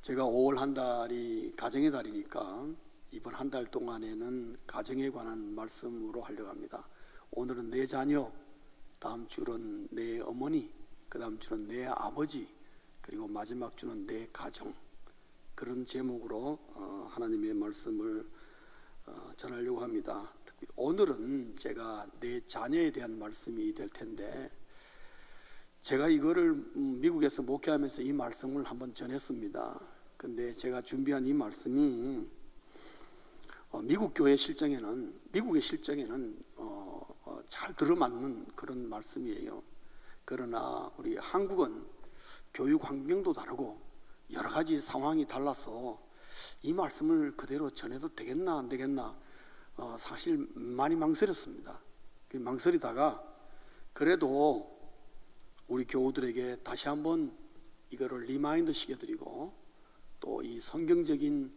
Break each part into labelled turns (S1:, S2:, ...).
S1: 제가 5월 한 달이 가정의 달이니까 이번 한 달 동안에는 가정에 관한 말씀으로 하려고 합니다. 오늘은 내 자녀, 다음 주는 내 어머니, 그 다음 주는 내 아버지, 그리고 마지막 주는 내 가정, 그런 제목으로 하나님의 말씀을 전하려고 합니다. 특히 오늘은 제가 내 자녀에 대한 말씀이 될 텐데, 제가 이거를 미국에서 목회하면서 이 말씀을 한번 전했습니다. 근데 제가 준비한 이 말씀이 미국 교회 실정에는, 미국의 실정에는 잘 들어맞는 그런 말씀이에요. 그러나 우리 한국은 교육 환경도 다르고 여러 가지 상황이 달라서 이 말씀을 그대로 전해도 되겠나 안 되겠나 사실 많이 망설였습니다. 망설이다가 그래도 우리 교우들에게 다시 한번 이거를 리마인드 시켜드리고 또 이 성경적인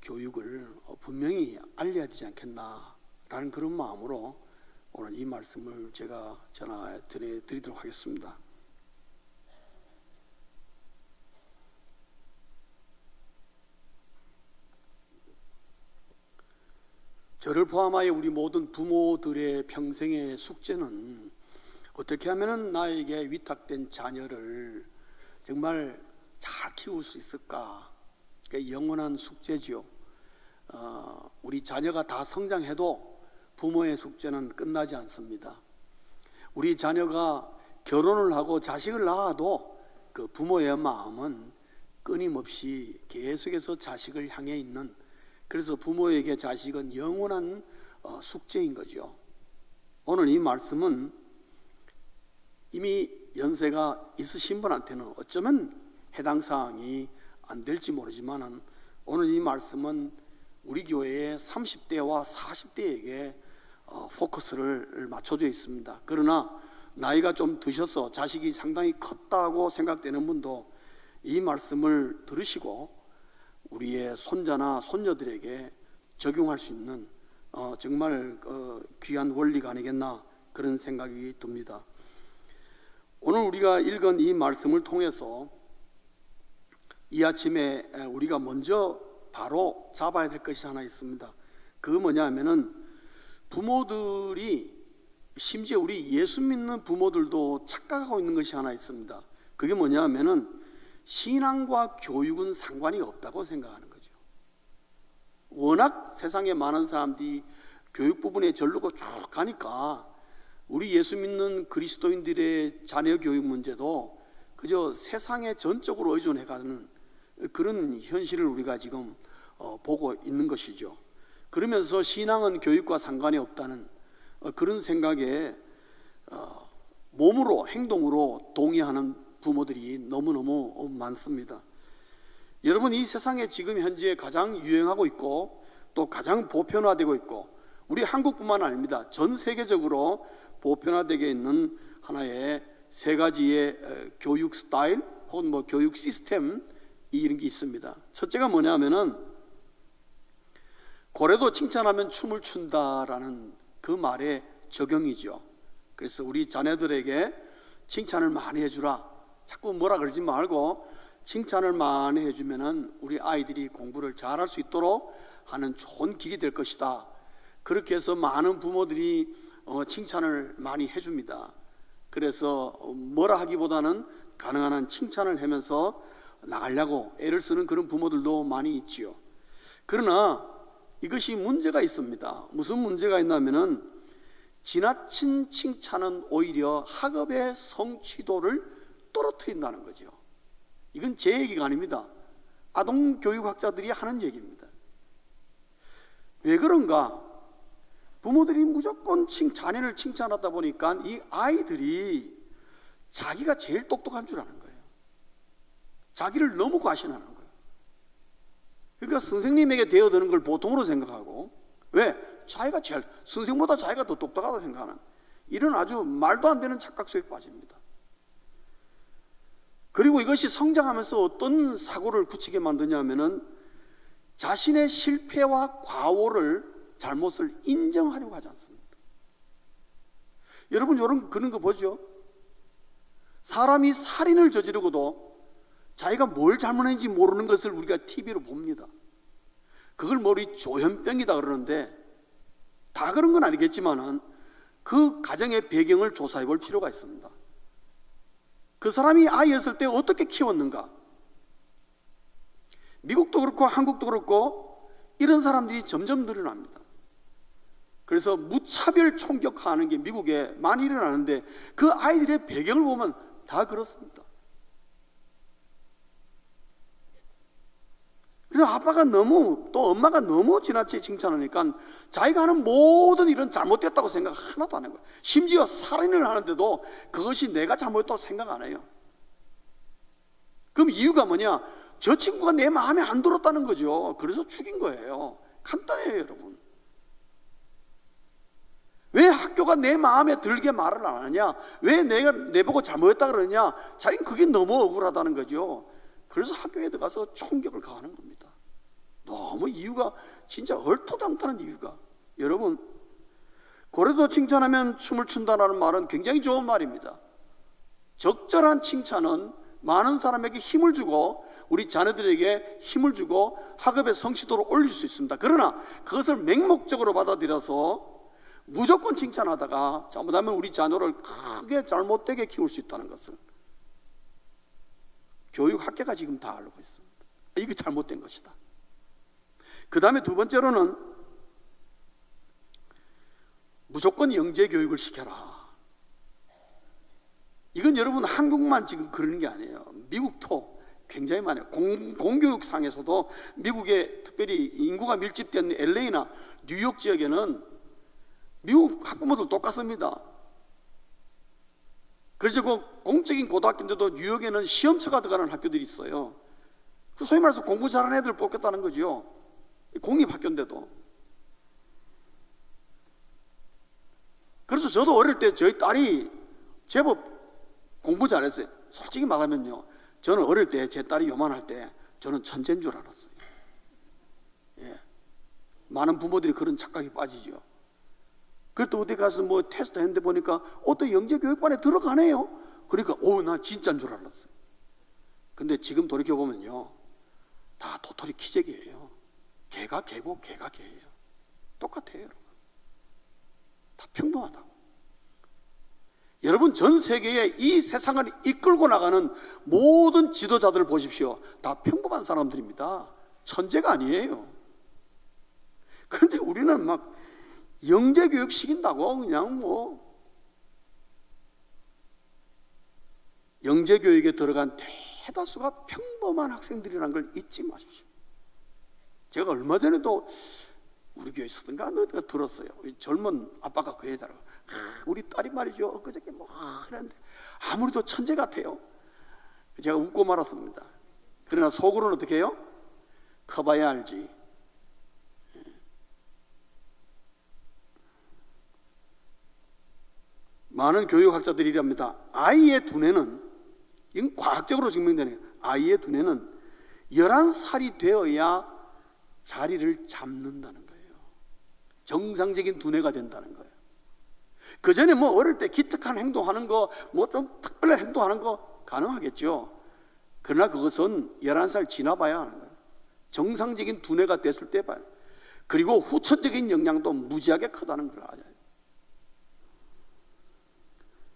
S1: 교육을 분명히 알려야 되지 않겠나라는 그런 마음으로 오늘 이 말씀을 제가 전해드리도록 하겠습니다. 저를 포함하여 우리 모든 부모들의 평생의 숙제는 어떻게 하면 나에게 위탁된 자녀를 정말 잘 키울 수 있을까? 그게 영원한 숙제지요. 우리 자녀가 다 성장해도 부모의 숙제는 끝나지 않습니다. 우리 자녀가 결혼을 하고 자식을 낳아도 그 부모의 마음은 끊임없이 계속해서 자식을 향해 있는, 그래서 부모에게 자식은 영원한 숙제인 거죠. 오늘 이 말씀은 이미 연세가 있으신 분한테는 어쩌면 해당 사항이 안 될지 모르지만 오늘 이 말씀은 우리 교회의 30대와 40대에게 포커스를 맞춰져 있습니다. 그러나 나이가 좀 드셔서 자식이 상당히 컸다고 생각되는 분도 이 말씀을 들으시고 우리의 손자나 손녀들에게 적용할 수 있는 정말 귀한 원리가 아니겠나 그런 생각이 듭니다. 오늘 우리가 읽은 이 말씀을 통해서 이 아침에 우리가 먼저 바로 잡아야 될 것이 하나 있습니다. 그거 뭐냐 하면은 부모들이, 심지어 우리 예수 믿는 부모들도 착각하고 있는 것이 하나 있습니다. 그게 뭐냐 하면은 신앙과 교육은 상관이 없다고 생각하는 거죠. 워낙 세상에 많은 사람들이 교육 부분에 절르고 쭉 가니까 우리 예수 믿는 그리스도인들의 자녀 교육 문제도 그저 세상에 전적으로 의존해가는 그런 현실을 우리가 지금 보고 있는 것이죠. 그러면서 신앙은 교육과 상관이 없다는 그런 생각에 몸으로, 행동으로 동의하는 부모들이 너무너무 많습니다. 여러분, 이 세상에 지금 현재 가장 유행하고 있고 또 가장 보편화되고 있고 우리 한국뿐만 아닙니다. 전 세계적으로 보편화되게 있는 하나의 세 가지의 교육 스타일 혹은 교육 시스템 이런 게 있습니다. 첫째가 뭐냐면은 고래도 칭찬하면 춤을 춘다라는 그 말의 적용이죠. 그래서 우리 자녀들에게 칭찬을 많이 해주라. 자꾸 뭐라 그러지 말고 칭찬을 많이 해주면은 우리 아이들이 공부를 잘할 수 있도록 하는 좋은 길이 될 것이다. 그렇게 해서 많은 부모들이 칭찬을 많이 해줍니다. 그래서 뭐라 하기보다는 가능한 한 칭찬을 하면서 나가려고 애를 쓰는 그런 부모들도 많이 있지요. 그러나 이것이 문제가 있습니다. 무슨 문제가 있냐면은 지나친 칭찬은 오히려 학업의 성취도를 떨어뜨린다는 거죠. 이건 제 얘기가 아닙니다. 아동교육학자들이 하는 얘기입니다. 왜 그런가? 부모들이 무조건 자녀를 칭찬하다 보니까 이 아이들이 자기가 제일 똑똑한 줄 아는 거예요. 자기를 너무 과신하는 거예요. 그러니까 선생님에게 대어드는 걸 보통으로 생각하고, 왜? 자기가 제일, 선생보다 자기가 더 똑똑하다고 생각하는 이런 아주 말도 안 되는 착각 속에 빠집니다. 그리고 이것이 성장하면서 어떤 사고를 굳히게 만드냐면은 자신의 실패와 과오를, 잘못을 인정하려고 하지 않습니다. 여러분 그런 거 보죠. 사람이 살인을 저지르고도 자기가 뭘 잘못했는지 모르는 것을 우리가 TV로 봅니다. 그걸 머리 조현병이다 그러는데, 다 그런 건 아니겠지만은 그 가정의 배경을 조사해 볼 필요가 있습니다. 그 사람이 아이였을 때 어떻게 키웠는가? 미국도 그렇고 한국도 그렇고 이런 사람들이 점점 늘어납니다. 그래서 무차별 총격하는 게 미국에 많이 일어나는데, 그 아이들의 배경을 보면 다 그렇습니다. 그래서 아빠가 너무, 또 엄마가 너무 지나치게 칭찬하니까 자기가 하는 모든 일은 잘못됐다고 생각 하나도 안 해요. 심지어 살인을 하는데도 그것이 내가 잘못했다고 생각 안 해요. 그럼 이유가 뭐냐? 저 친구가 내 마음에 안 들었다는 거죠. 그래서 죽인 거예요. 간단해요, 여러분. 왜 학교가 내 마음에 들게 말을 안 하냐? 왜 내가 내보고 잘못했다 그러냐? 자기는 그게 너무 억울하다는 거죠. 그래서 학교에 들어가서 총격을 가하는 겁니다. 너무 이유가 진짜 얼토당토하는 이유가. 여러분, 고래도 칭찬하면 춤을 춘다라는 말은 굉장히 좋은 말입니다. 적절한 칭찬은 많은 사람에게 힘을 주고 우리 자녀들에게 힘을 주고 학업의 성취도를 올릴 수 있습니다. 그러나 그것을 맹목적으로 받아들여서 무조건 칭찬하다가 잘못하면 우리 자녀를 크게 잘못되게 키울 수 있다는 것을 교육학계가 지금 다 알고 있습니다. 이게 잘못된 것이다. 그 다음에 두 번째로는 무조건 영재교육을 시켜라. 이건 여러분 한국만 지금 그러는 게 아니에요. 미국도 굉장히 많아요. 공교육상에서도 미국의 특별히 인구가 밀집된 LA나 뉴욕 지역에는 미국 학부모들 똑같습니다. 그래서 그 공적인 고등학교인데도 뉴욕에는 시험처가 들어가는 학교들이 있어요. 소위 말해서 공부 잘하는 애들 뽑겠다는 거죠. 공립학교인데도. 그래서 저도 어릴 때 저희 딸이 제법 공부 잘했어요. 솔직히 말하면요, 저는 어릴 때 제 딸이 요만할 때 저는 천재인 줄 알았어요. 예. 많은 부모들이 그런 착각에 빠지죠. 그래도 어디 가서 뭐 테스트 했는데 보니까 또 영재교육반에 들어가네요. 그러니까 나 진짜인 줄 알았어요. 근데 지금 돌이켜보면요, 다 도토리 기적이에요. 개가 개고 개가 개예요. 똑같아요, 여러분. 다 평범하다고. 여러분, 전 세계에 이 세상을 이끌고 나가는 모든 지도자들을 보십시오. 다 평범한 사람들입니다. 천재가 아니에요. 그런데 우리는 막 영재교육 시킨다고 그냥 뭐. 영재교육에 들어간 대다수가 평범한 학생들이라는 걸 잊지 마십시오. 제가 얼마 전에도 우리 교회 있었던가 어디가 들었어요. 젊은 아빠가 그 애다가 우리 딸이 말이죠, 그저께 뭐 그랬는데 아무래도 천재 같아요. 제가 웃고 말았습니다. 그러나 속으로는 어떻게 해요? 커봐야 알지. 많은 교육학자들이 이랍니다. 아이의 두뇌는, 이건 과학적으로 증명되네요. 아이의 두뇌는 11살이 되어야 자리를 잡는다는 거예요. 정상적인 두뇌가 된다는 거예요. 그 전에 뭐 어릴 때 기특한 행동하는 거, 뭐 좀 특별한 행동하는 거 가능하겠죠. 그러나 그것은 11살 지나봐야 하는 거예요. 정상적인 두뇌가 됐을 때 봐요. 그리고 후천적인 영향도 무지하게 크다는 걸 알아야 돼요.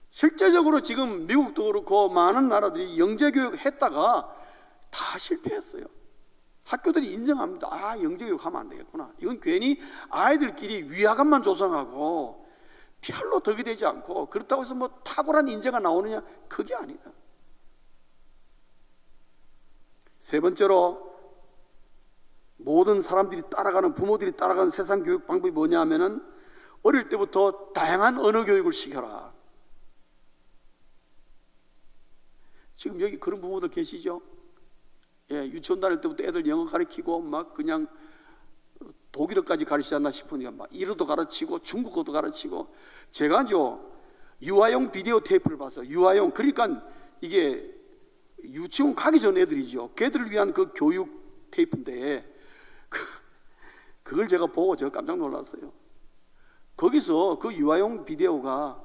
S1: 실제적으로 지금 미국도 그렇고 많은 나라들이 영재교육 했다가 다 실패했어요. 학교들이 인정합니다. 영재교육 하면 안 되겠구나. 이건 괜히 아이들끼리 위화감만 조성하고 별로 덕이 되지 않고, 그렇다고 해서 뭐 탁월한 인재가 나오느냐, 그게 아니다. 세 번째로, 모든 사람들이 따라가는, 부모들이 따라가는 세상 교육 방법이 뭐냐 하면은 어릴 때부터 다양한 언어 교육을 시켜라. 지금 여기 그런 부모들 계시죠? 예, 유치원 다닐 때부터 애들 영어 가르치고 막 그냥 독일어까지 가르치지 않나 싶으니까 막 일어도 가르치고 중국어도 가르치고. 제가요, 유아용 비디오 테이프를 봐서, 유아용, 그러니까 이게 유치원 가기 전 애들이죠. 걔들을 위한 그 교육 테이프인데 그걸 제가 보고 제가 깜짝 놀랐어요. 거기서 그 유아용 비디오가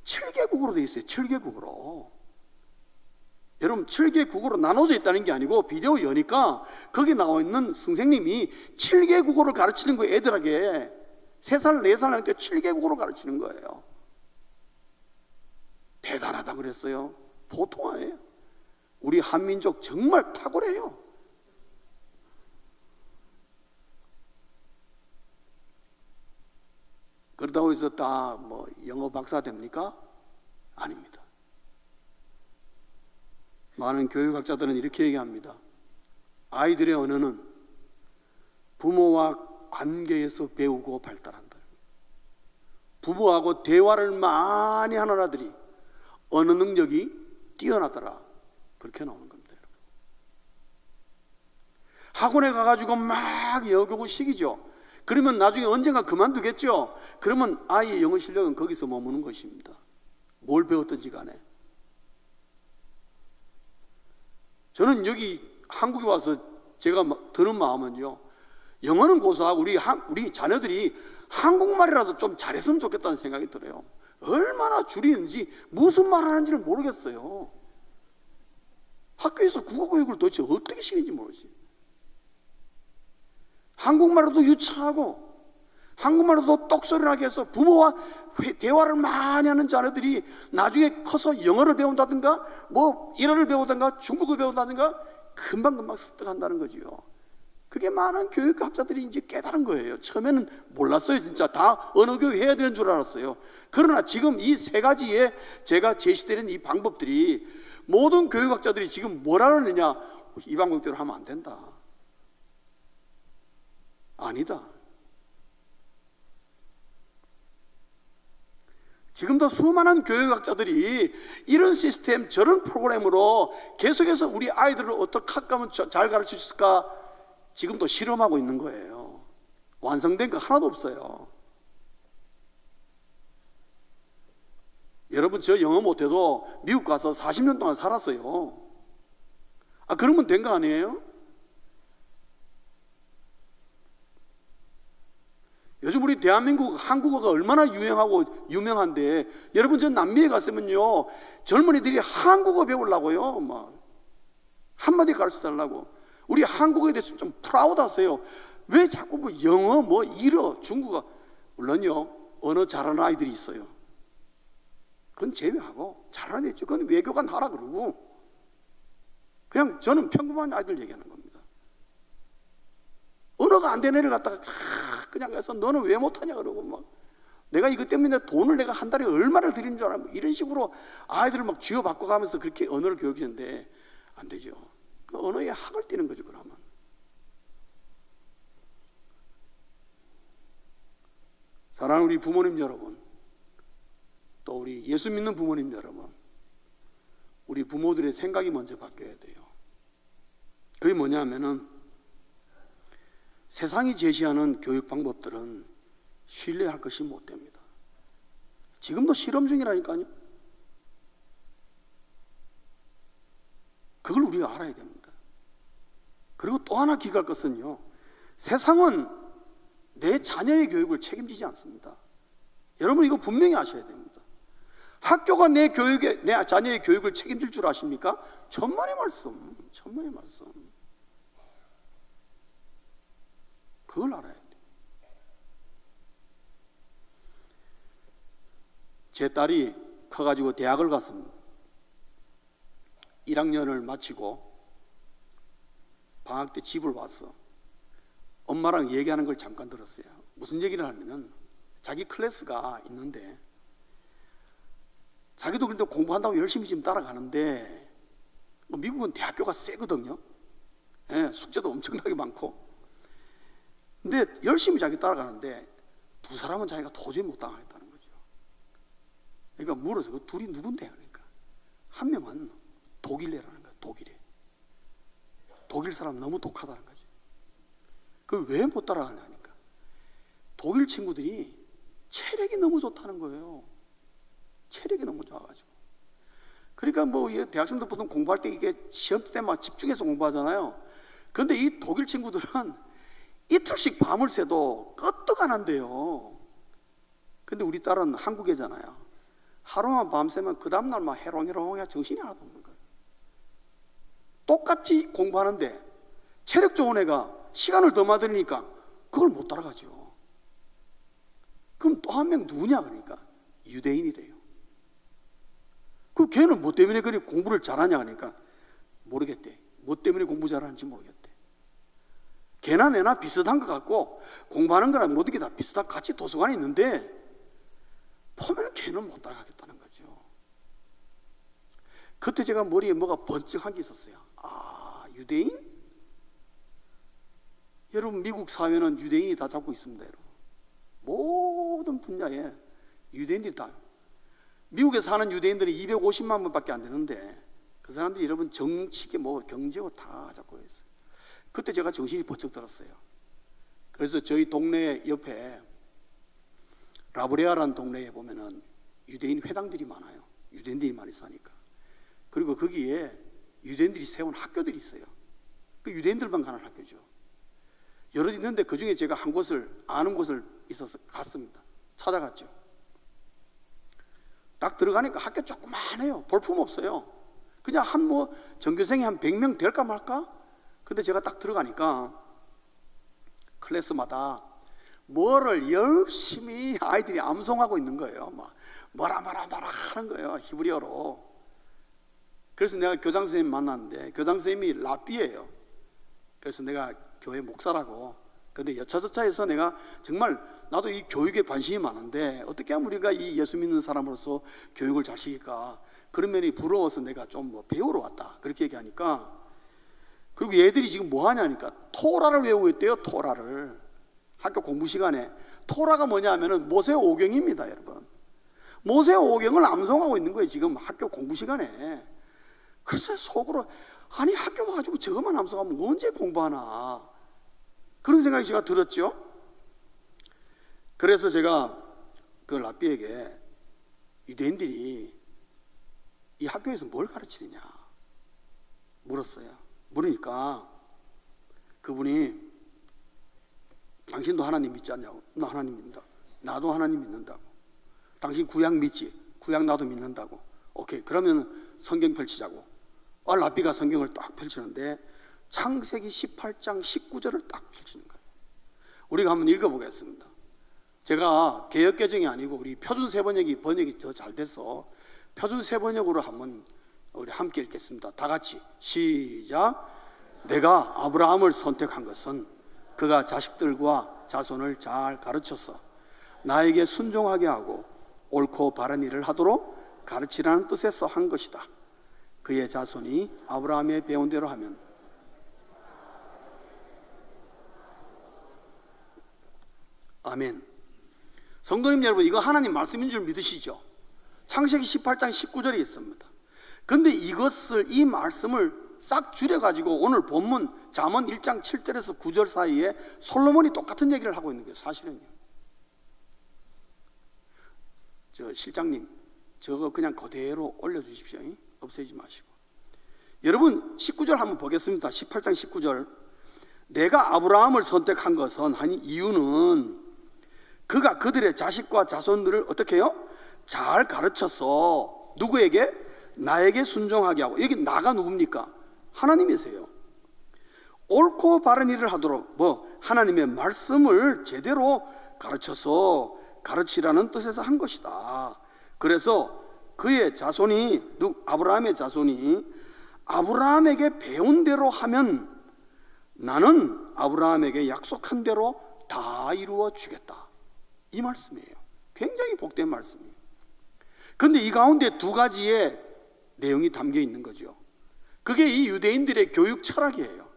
S1: 7개국으로 되어 있어요. 7개국으로. 여러분 7개 국어로 나눠져 있다는 게 아니고 비디오 여니까 거기 나와 있는 선생님이 7개 국어를 가르치는 거예요. 애들에게 3살 4살 하니까 7개 국어를 가르치는 거예요. 대단하다 그랬어요. 보통 아니에요. 우리 한민족 정말 탁월해요. 그렇다고 해서 다 뭐 영어 박사 됩니까? 아닙니다. 많은 교육학자들은 이렇게 얘기합니다. 아이들의 언어는 부모와 관계에서 배우고 발달한다. 부부하고 대화를 많이 하는 아들이 언어 능력이 뛰어나더라. 그렇게 나오는 겁니다. 여러분. 학원에 가가지고 막 영어 교육을 시키죠. 그러면 나중에 언젠가 그만두겠죠. 그러면 아이의 영어 실력은 거기서 머무는 것입니다. 뭘 배웠든지 간에. 저는 여기 한국에 와서 제가 드는 마음은요, 영어는 고사하고 우리 자녀들이 한국말이라도 좀 잘했으면 좋겠다는 생각이 들어요. 얼마나 줄이는지 무슨 말 하는지를 모르겠어요. 학교에서 국어교육을 도대체 어떻게 시키는지 모르지. 한국말로도 유창하고 한국말로도 똑소리나게 해서 부모와 대화를 많이 하는 자녀들이 나중에 커서 영어를 배운다든가 뭐 일어를 배우든가 중국을 배운다든가 금방금방 습득한다는 거지요. 그게 많은 교육학자들이 이제 깨달은 거예요. 처음에는 몰랐어요. 진짜 다 언어교육 해야 되는 줄 알았어요. 그러나 지금 이 3가지의 제가 제시되는 이 방법들이 모든 교육학자들이 지금 뭐라 그러느냐, 이 방법대로 하면 안 된다. 아니다. 지금도 수많은 교육학자들이 이런 시스템, 저런 프로그램으로 계속해서 우리 아이들을 어떻게 하면 잘 가르칠 수 있을까 지금도 실험하고 있는 거예요. 완성된 거 하나도 없어요. 여러분, 저 영어 못해도 미국 가서 40년 동안 살았어요. 그러면 된 거 아니에요? 요즘 우리 대한민국 한국어가 얼마나 유행하고 유명한데, 여러분 저 남미에 갔으면요 젊은이들이 한국어 배우려고요 막 한마디 가르쳐달라고. 우리 한국어에 대해서 좀 프라우드하세요. 왜 자꾸 뭐 영어 뭐 일어 중국어, 물론요 언어 잘하는 아이들이 있어요. 그건 제외하고 잘하는 애 있죠. 그건 외교관 하라 그러고. 그냥 저는 평범한 아이들 얘기하는 겁니다. 언어가 안 되는 애를 갖다가 그냥 해서 너는 왜 못하냐 그러고 막 내가 이것 때문에 돈을 내가 한 달에 얼마를 드리는 줄 알아. 이런 식으로 아이들을 막 쥐어 바꿔가면서 그렇게 언어를 교육하는데 안 되죠. 그 언어에 학을 띄는 거죠. 그러면 사랑하는 우리 부모님 여러분, 또 우리 예수 믿는 부모님 여러분, 우리 부모들의 생각이 먼저 바뀌어야 돼요. 그게 뭐냐면은 세상이 제시하는 교육 방법들은 신뢰할 것이 못 됩니다. 지금도 실험 중이라니까요. 그걸 우리가 알아야 됩니다. 그리고 또 하나 기억할 것은요, 세상은 내 자녀의 교육을 책임지지 않습니다. 여러분 이거 분명히 아셔야 됩니다. 학교가 내 자녀의 교육을 책임질 줄 아십니까? 천만의 말씀, 천만의 말씀. 그걸 알아야 돼요. 제 딸이 커가지고 대학을 갔습니다. 1학년을 마치고 방학 때 집을 왔어. 엄마랑 얘기하는 걸 잠깐 들었어요. 무슨 얘기를 하냐면 자기 클래스가 있는데 자기도 그런데 공부한다고 열심히 지금 따라가는데 미국은 대학교가 세거든요. 네, 숙제도 엄청나게 많고. 근데 열심히 자기 따라가는데 두 사람은 자기가 도저히 못 당하겠다는 거죠. 그러니까 물어서 그 둘이 누군데? 그러니까 한 명은 독일애라는 거야. 독일 사람 너무 독하다는 거죠. 그걸 왜 못 따라가냐니까 독일 친구들이 체력이 너무 좋다는 거예요. 체력이 너무 좋아가지고. 그러니까 뭐 대학생들 보통 공부할 때 이게 시험 때 막 집중해서 공부하잖아요. 그런데 이 독일 친구들은 이틀씩 밤을 새도 끄떡 안 한대요. 근데 우리 딸은 한국애잖아요. 하루만 밤새면 그 다음날 막 해롱해롱해 정신이 하나도 없는 거예요. 똑같이 공부하는데 체력 좋은 애가 시간을 더 많으니까 그걸 못 따라가죠. 그럼 또 한 명 누구냐? 그러니까 유대인이래요. 그럼 걔는 뭐 때문에 그리 공부를 잘하냐? 그러니까 모르겠대. 뭐 때문에 공부 잘하는지 모르겠대. 걔나 내나 비슷한 것 같고 공부하는 거랑 모든 게 다 비슷한 같이 도서관에 있는데 보면 걔는 못 따라가겠다는 거죠. 그때 제가 머리에 뭐가 번쩍한 게 있었어요. 아, 유대인? 여러분, 미국 사회는 유대인이 다 잡고 있습니다. 여러분, 모든 분야에 유대인들이 다. 미국에 사는 유대인들이 250만 명밖에 안 되는데 그 사람들이 여러분 정치계 뭐 경제고 다 잡고 있어요. 그때 제가 정신이 번쩍 들었어요. 그래서 저희 동네 옆에 라브레아라는 동네에 보면은 유대인 회당들이 많아요. 유대인들이 많이 사니까. 그리고 거기에 유대인들이 세운 학교들이 있어요. 그 유대인들만 가는 학교죠. 여러 있는데 그 중에 제가 한 곳을 아는 곳을 있어서 갔습니다. 찾아갔죠. 딱 들어가니까 학교 조그만해요. 볼품 없어요. 그냥 한 뭐 전교생이 한 100명 될까 말까? 근데 제가 딱 들어가니까 클래스마다 뭐를 열심히 아이들이 암송하고 있는 거예요. 막 뭐라 하는 거예요. 히브리어로. 그래서 내가 교장 선생님 만났는데 교장 선생님이 라삐예요. 그래서 내가 교회 목사라고. 근데 여차저차해서 내가 정말 나도 이 교육에 관심이 많은데 어떻게 하면 우리가 이 예수 믿는 사람으로서 교육을 잘 시킬까? 그런 면이 부러워서 내가 좀 뭐 배우러 왔다. 그렇게 얘기하니까, 그리고 얘들이 지금 뭐 하냐니까 토라를 외우고 있대요. 토라를. 학교 공부 시간에. 토라가 뭐냐 하면은 모세오경입니다, 여러분. 모세오경을 암송하고 있는 거예요, 지금 학교 공부 시간에. 그래서 속으로, 아니 학교 와가지고 저것만 암송하면 언제 공부하나, 그런 생각이 제가 들었죠. 그래서 제가 그 라삐에게 유대인들이 이 학교에서 뭘 가르치느냐 물었어요. 물으니까 그분이 당신도 하나님 믿지 않냐고. 나 하나님 믿는다. 나도 하나님 믿는다고. 당신 구약 믿지? 구약 나도 믿는다고. 오케이, 그러면 성경 펼치자고. 라삐가 성경을 딱 펼치는데 창세기 18장 19절을 딱 펼치는 거예요. 우리가 한번 읽어보겠습니다. 제가 개역개정이 아니고 우리 표준세번역이 번역이 더 잘 돼서 표준세번역으로 한번 우리 함께 읽겠습니다. 다 같이 시작. 내가 아브라함을 선택한 것은 그가 자식들과 자손을 잘 가르쳐서 나에게 순종하게 하고 옳고 바른 일을 하도록 가르치라는 뜻에서 한 것이다. 그의 자손이 아브라함의 배운 대로 하면. 아멘. 성도님 여러분, 이거 하나님 말씀인 줄 믿으시죠? 창세기 18장 19절에 있습니다. 근데 이 말씀을 싹 줄여가지고 오늘 본문 잠언 1장 7절에서 9절 사이에 솔로몬이 똑같은 얘기를 하고 있는 거예요. 사실은요. 저 실장님, 저거 그냥 그대로 올려주십시오. 없애지 마시고. 여러분 19절 한번 보겠습니다. 18장 19절. 내가 아브라함을 선택한 것은, 하니 이유는 그가 그들의 자식과 자손들을 어떻게 해요? 잘 가르쳐서 누구에게? 나에게 순종하게 하고. 여기 나가 누굽니까? 하나님이세요. 옳고 바른 일을 하도록 하나님의 말씀을 제대로 가르쳐서 가르치라는 뜻에서 한 것이다. 그래서 그의 자손이, 아브라함의 자손이 아브라함에게 배운 대로 하면 나는 아브라함에게 약속한 대로 다 이루어 주겠다. 이 말씀이에요. 굉장히 복된 말씀이에요. 그런데 이 가운데 두 가지의 내용이 담겨 있는 거죠. 그게 이 유대인들의 교육 철학이에요.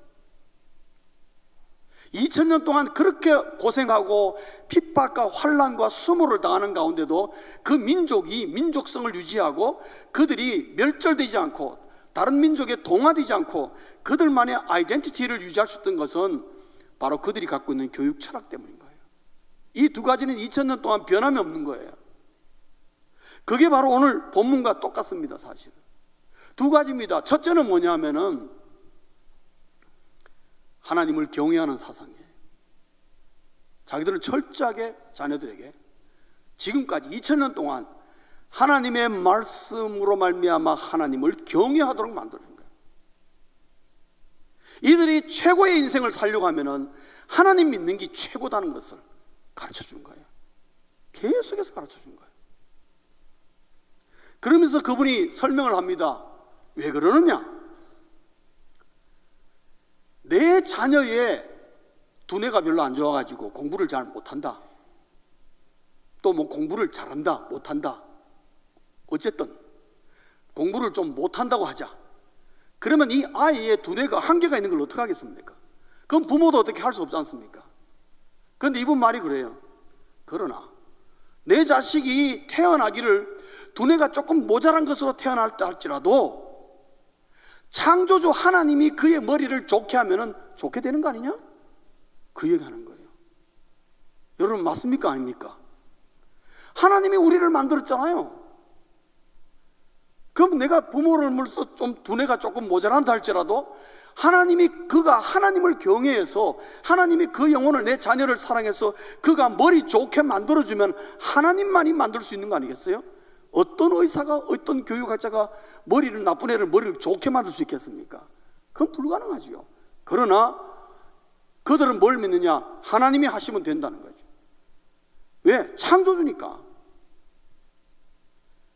S1: 2000년 동안 그렇게 고생하고 핍박과 환난과 수모를 당하는 가운데도 그 민족이 민족성을 유지하고 그들이 멸절되지 않고 다른 민족에 동화되지 않고 그들만의 아이덴티티를 유지할 수 있던 것은 바로 그들이 갖고 있는 교육 철학 때문인 거예요. 이 두 가지는 2000년 동안 변함이 없는 거예요. 그게 바로 오늘 본문과 똑같습니다. 사실은 두 가지입니다. 첫째는 뭐냐면은 하나님을 경외하는 사상이에요. 자기들은 철저하게 자녀들에게 지금까지 2000년 동안 하나님의 말씀으로 말미암아 하나님을 경외하도록 만드는 거예요. 이들이 최고의 인생을 살려고 하면은 하나님 믿는 게 최고다는 것을 가르쳐 준 거예요. 계속해서 가르쳐 준 거예요. 그러면서 그분이 설명을 합니다. 왜 그러느냐? 내 자녀의 두뇌가 별로 안 좋아가지고 공부를 잘 못한다, 또 뭐 공부를 잘한다 못한다, 어쨌든 공부를 좀 못한다고 하자. 그러면 이 아이의 두뇌가 한계가 있는 걸 어떻게 하겠습니까? 그건 부모도 어떻게 할 수 없지 않습니까? 그런데 이분 말이 그래요. 그러나 내 자식이 태어나기를 두뇌가 조금 모자란 것으로 태어날 때 할지라도 창조주 하나님이 그의 머리를 좋게 하면은 좋게 되는 거 아니냐? 그 얘기하는 거예요. 여러분, 맞습니까 아닙니까? 하나님이 우리를 만들었잖아요. 그럼 내가 부모로서 좀 두뇌가 조금 모자란다 할지라도 그가 하나님을 경외해서 하나님이 그 영혼을, 내 자녀를 사랑해서 그가 머리 좋게 만들어주면 하나님만이 만들 수 있는 거 아니겠어요? 어떤 의사가, 어떤 교육학자가 나쁜 애를 머리를 좋게 만들 수 있겠습니까? 그건 불가능하지요. 그러나 그들은 뭘 믿느냐? 하나님이 하시면 된다는 거죠. 왜? 창조주니까.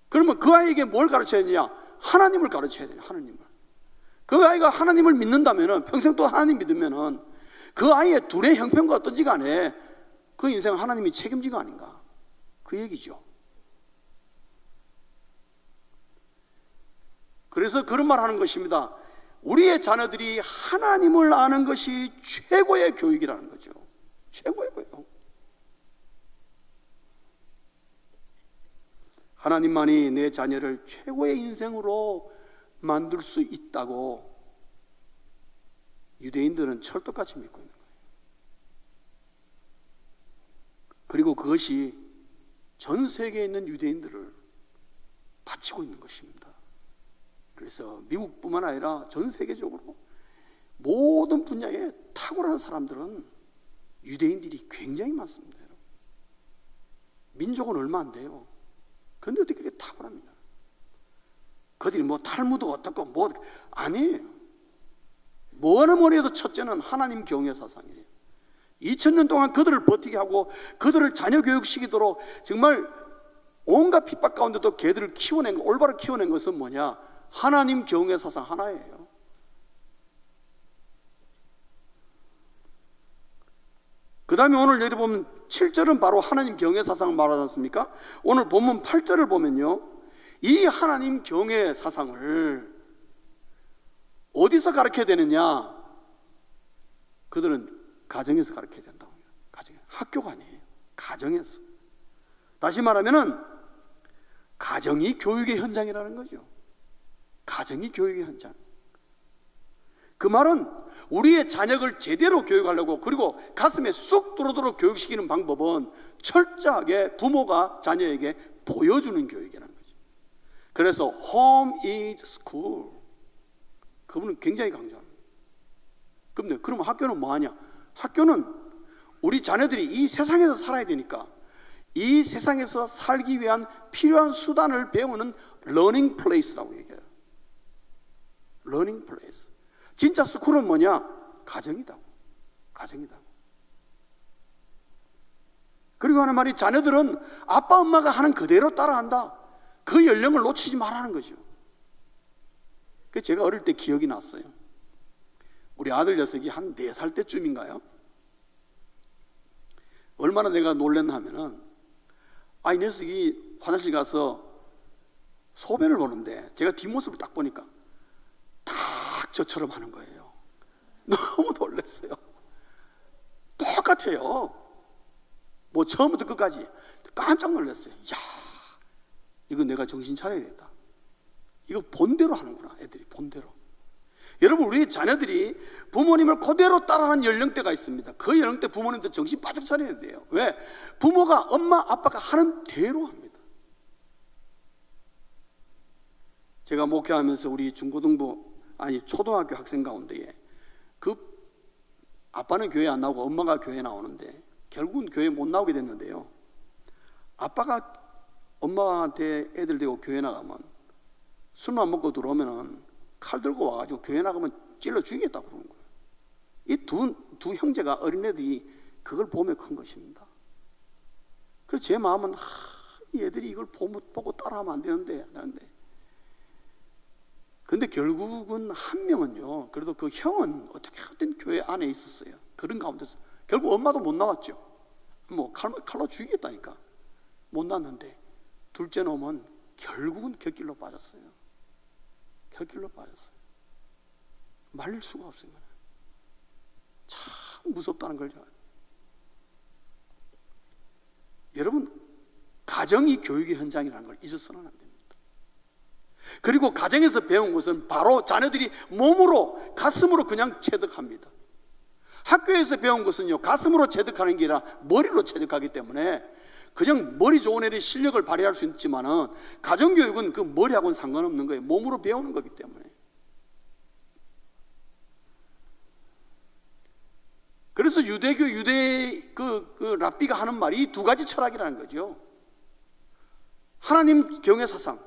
S1: 그러면 그 아이에게 뭘 가르쳐야 되냐? 하나님을 가르쳐야 돼요. 하나님을. 그 아이가 하나님을 믿는다면은, 평생 또 하나님 믿으면은 그 아이의 둘의 형편과 어떤지 간에 그 인생은 하나님이 책임지가 아닌가, 그 얘기죠. 그래서 그런 말 하는 것입니다. 우리의 자녀들이 하나님을 아는 것이 최고의 교육이라는 거죠. 최고의 교육. 하나님만이 내 자녀를 최고의 인생으로 만들 수 있다고 유대인들은 철떡같이 믿고 있는 거예요. 그리고 그것이 전 세계에 있는 유대인들을 바치고 있는 것입니다. 그래서 미국뿐만 아니라 전 세계적으로 모든 분야에 탁월한 사람들은 유대인들이 굉장히 많습니다. 민족은 얼마 안 돼요. 그런데 어떻게 그렇게 탁월합니다. 그들이 뭐 탈무드 어떻고 뭐 아니에요. 뭐니 해도 첫째는 하나님 경외 사상이에요. 2000년 동안 그들을 버티게 하고 그들을 자녀 교육시키도록 정말 온갖 핍박 가운데도 걔들을 키워낸 거, 올바로 키워낸 것은 뭐냐? 하나님 경외 사상 하나예요. 그 다음에 오늘 여기 보면 7절은 바로 하나님 경외 사상을 말하지 않습니까? 오늘 본문 8절을 보면요, 이 하나님 경외 사상을 어디서 가르쳐야 되느냐? 그들은 가정에서 가르쳐야 된다고 해요. 학교가 아니에요. 가정에서. 다시 말하면은 가정이 교육의 현장이라는 거죠. 가정이 교육의 현장. 그 말은 우리의 자녀를 제대로 교육하려고, 그리고 가슴에 쑥 들어오도록 교육시키는 방법은 철저하게 부모가 자녀에게 보여주는 교육이라는 거죠. 그래서 home is school, 그분은 굉장히 강조합니다. 그럼 학교는 뭐 하냐? 학교는 우리 자녀들이 이 세상에서 살아야 되니까 이 세상에서 살기 위한 필요한 수단을 배우는 learning place라고 얘기해요. learning place. 진짜 스쿨은 뭐냐? 가정이다. 가정이다. 그리고 하는 말이, 자녀들은 아빠 엄마가 하는 그대로 따라한다. 그 연령을 놓치지 말라는 거죠. 제가 어릴 때 기억이 났어요. 우리 아들 녀석이 한 4살 때쯤인가요? 얼마나 내가 놀랬나 하면은, 이 녀석이 화장실 가서 소변을 보는데 제가 뒷모습을 딱 보니까 딱 저처럼 하는 거예요. 너무 놀랐어요. 똑같아요. 뭐 처음부터 끝까지 깜짝 놀랐어요. 야, 이거 내가 정신 차려야겠다. 이거 본대로 하는구나. 애들이 본대로. 여러분, 우리 자녀들이 부모님을 그대로 따라하는 연령대가 있습니다. 그 연령대 부모님도 정신 바짝 차려야 돼요. 왜? 부모가, 엄마 아빠가 하는 대로 합니다. 제가 목회하면서 우리 초등학교 학생 가운데에 그 아빠는 교회 안 나오고 엄마가 교회 나오는데 결국은 교회 못 나오게 됐는데요, 아빠가 엄마한테 애들 데리고 교회 나가면 술만 먹고 들어오면은 칼 들고 와가지고 교회 나가면 찔러 죽이겠다고 그러는 거예요. 이 두 형제가 어린애들이 그걸 보며 큰 것입니다. 그래서 제 마음은 얘들이 이걸 보고 따라하면 안 되는데 근데 결국은 한 명은요, 그래도 그 형은 어떻게든 교회 안에 있었어요. 그런 가운데서 결국 엄마도 못 나왔죠. 뭐 칼로 죽이겠다니까 못 났는데, 둘째 놈은 결국은 곁길로 빠졌어요. 곁길로 빠졌어요. 말릴 수가 없어요. 참 무섭다는 걸. 여러분, 가정이 교육의 현장이라는 걸 잊어서는 안 됩니다. 그리고 가정에서 배운 것은 바로 자녀들이 몸으로, 가슴으로 그냥 체득합니다. 학교에서 배운 것은요, 가슴으로 체득하는 게 아니라 머리로 체득하기 때문에 그냥 머리 좋은 애들이 실력을 발휘할 수 있지만은, 가정교육은 그 머리하고는 상관없는 거예요. 몸으로 배우는 거기 때문에. 그래서 유대 랍비가 하는 말이 이 두 가지 철학이라는 거죠. 하나님 경외 사상.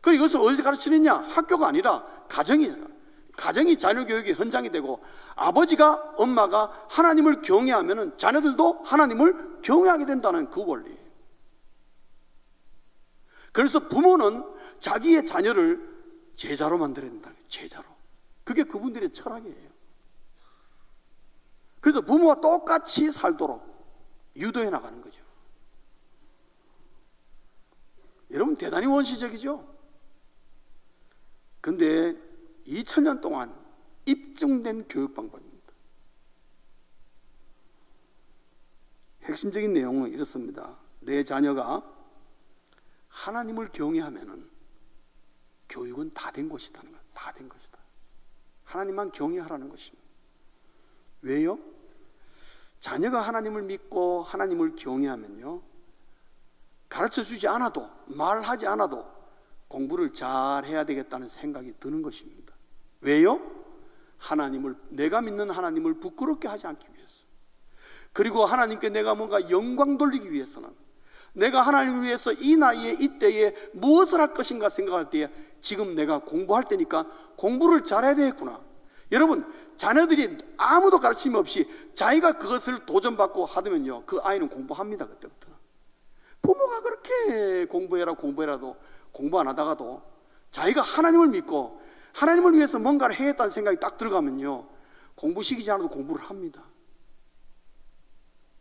S1: 그리고 이것을 어디서 가르치느냐? 학교가 아니라 가정이 자녀 교육의 현장이 되고, 아버지가, 엄마가 하나님을 경외하면은 자녀들도 하나님을 경외하게 된다는 그 원리. 그래서 부모는 자기의 자녀를 제자로 만들어야 된다. 제자로. 그게 그분들의 철학이에요. 그래서 부모와 똑같이 살도록 유도해 나가는 거죠. 여러분, 대단히 원시적이죠? 근데 2000년 동안 입증된 교육 방법입니다. 핵심적인 내용은 이렇습니다. 내 자녀가 하나님을 경외하면은 교육은 다 된 것이다는 거예요. 다 된 것이다. 하나님만 경외하라는 것입니다. 왜요? 자녀가 하나님을 믿고 하나님을 경외하면요, 가르쳐 주지 않아도, 말하지 않아도 공부를 잘 해야 되겠다는 생각이 드는 것입니다. 왜요? 내가 믿는 하나님을 부끄럽게 하지 않기 위해서, 그리고 하나님께 내가 뭔가 영광 돌리기 위해서는, 내가 하나님을 위해서 이 나이에, 이때에 무엇을 할 것인가 생각할 때에, 지금 내가 공부할 때니까 공부를 잘해야 되겠구나. 여러분, 자녀들이 아무도 가르침이 없이 자기가 그것을 도전받고 하면요, 그 아이는 공부합니다. 그때부터. 부모가 그렇게 공부해라도 공부 안 하다가도 자기가 하나님을 믿고 하나님을 위해서 뭔가를 해야겠다는 생각이 딱 들어가면요, 공부 시키지 않아도 공부를 합니다.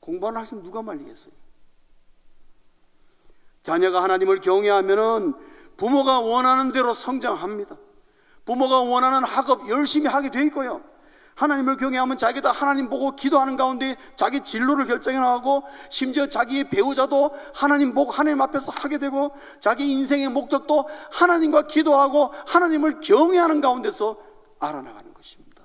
S1: 공부하는 학생 누가 말리겠어요? 자녀가 하나님을 경외하면은 부모가 원하는 대로 성장합니다. 부모가 원하는 학업 열심히 하게 돼 있고요, 하나님을 경외하면 자기가 다 하나님 보고 기도하는 가운데 자기 진로를 결정해 나가고, 심지어 자기의 배우자도 하나님 보고 하나님 앞에서 하게 되고, 자기 인생의 목적도 하나님과 기도하고 하나님을 경외하는 가운데서 알아나가는 것입니다.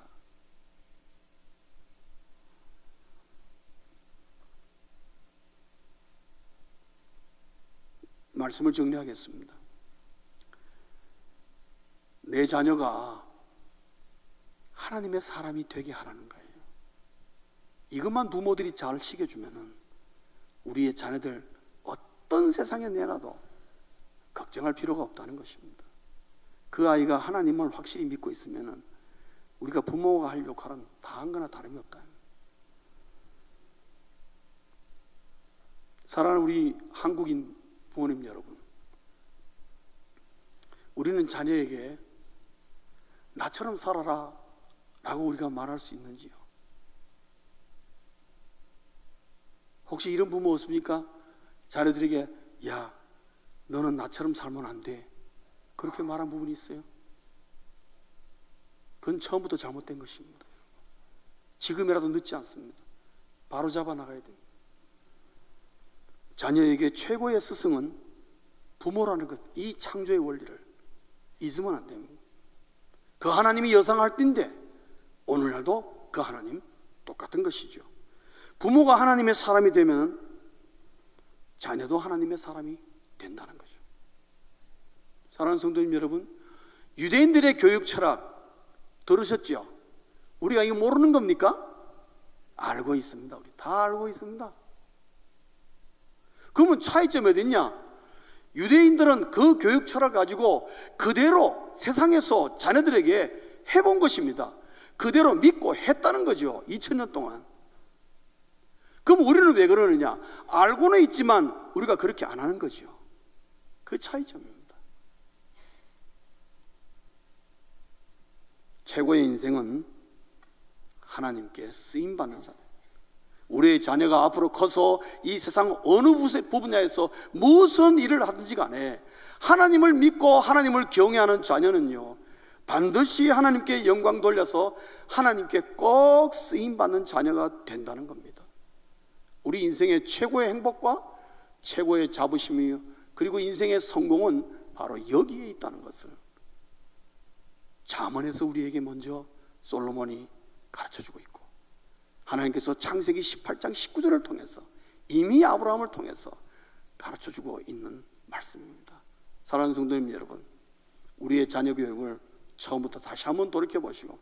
S1: 말씀을 정리하겠습니다. 내 자녀가 하나님의 사람이 되게 하라는 거예요. 이것만 부모들이 잘 시켜주면은 우리의 자녀들 어떤 세상에 내놔도 걱정할 필요가 없다는 것입니다. 그 아이가 하나님을 확실히 믿고 있으면은 우리가 부모가 할 역할은 다 한 거나 다름이 없다. 사랑하는 우리 한국인 부모님 여러분, 우리는 자녀에게 나처럼 살아라 라고 우리가 말할 수 있는지요? 혹시 이런 부모 없습니까? 자녀들에게 야, 너는 나처럼 살면 안 돼, 그렇게 말한 부분이 있어요? 그건 처음부터 잘못된 것입니다. 지금이라도 늦지 않습니다. 바로 잡아 나가야 됩니다. 자녀에게 최고의 스승은 부모라는 것, 이 창조의 원리를 잊으면 안 됩니다. 그 하나님이 여상할 때인데 오늘날도 그 하나님 똑같은 것이죠. 부모가 하나님의 사람이 되면 자녀도 하나님의 사람이 된다는 거죠. 사랑하는 성도님 여러분, 유대인들의 교육 철학 들으셨죠? 우리가 이거 모르는 겁니까? 알고 있습니다. 우리 다 알고 있습니다. 그러면 차이점이 어디 있냐? 유대인들은 그 교육 철학을 가지고 그대로 세상에서 자녀들에게 해본 것입니다. 그대로 믿고 했다는 거죠. 2000년 동안. 그럼 우리는 왜 그러느냐? 알고는 있지만 우리가 그렇게 안 하는 거죠. 그 차이점입니다. 최고의 인생은 하나님께 쓰임받는 자들. 우리의 자녀가 앞으로 커서 이 세상 어느 분야에서 무슨 일을 하든지 간에 하나님을 믿고 하나님을 경외하는 자녀는요, 반드시 하나님께 영광 돌려서 하나님께 꼭 쓰임받는 자녀가 된다는 겁니다. 우리 인생의 최고의 행복과 최고의 자부심이요, 그리고 인생의 성공은 바로 여기에 있다는 것을 잠언에서 우리에게 먼저 솔로몬이 가르쳐주고 있고, 하나님께서 창세기 18장 19절을 통해서 이미 아브라함을 통해서 가르쳐주고 있는 말씀입니다. 사랑하는 성도님 여러분, 우리의 자녀 교육을 처음부터 다시 한번 돌이켜보시고,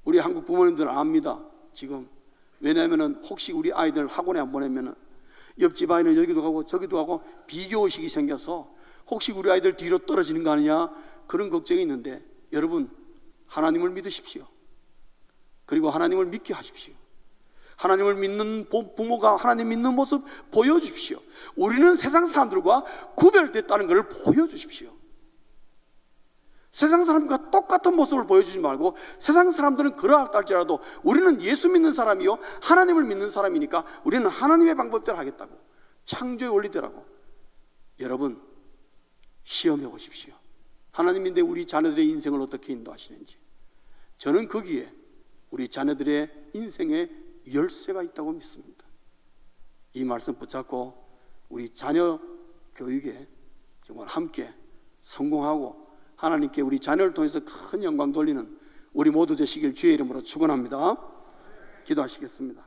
S1: 우리 한국 부모님들은 압니다. 지금 왜냐하면 혹시 우리 아이들 학원에 안 보내면 옆집 아이는 여기도 가고 저기도 가고 비교의식이 생겨서 혹시 우리 아이들 뒤로 떨어지는 거 아니냐, 그런 걱정이 있는데, 여러분 하나님을 믿으십시오. 그리고 하나님을 믿게 하십시오. 하나님을 믿는 부모가 하나님 믿는 모습 보여주십시오. 우리는 세상 사람들과 구별됐다는 것을 보여주십시오. 세상 사람과 똑같은 모습을 보여주지 말고, 세상 사람들은 그러하다 할지라도 우리는 예수 믿는 사람이요 하나님을 믿는 사람이니까 우리는 하나님의 방법대로 하겠다고, 창조의 원리대로라고. 여러분 시험해 보십시오. 하나님인데 우리 자녀들의 인생을 어떻게 인도하시는지. 저는 거기에 우리 자녀들의 인생에 열쇠가 있다고 믿습니다. 이 말씀 붙잡고 우리 자녀 교육에 정말 함께 성공하고 하나님께 우리 자녀를 통해서 큰 영광 돌리는 우리 모두 되시길 주의 이름으로 축원합니다. 기도하시겠습니다.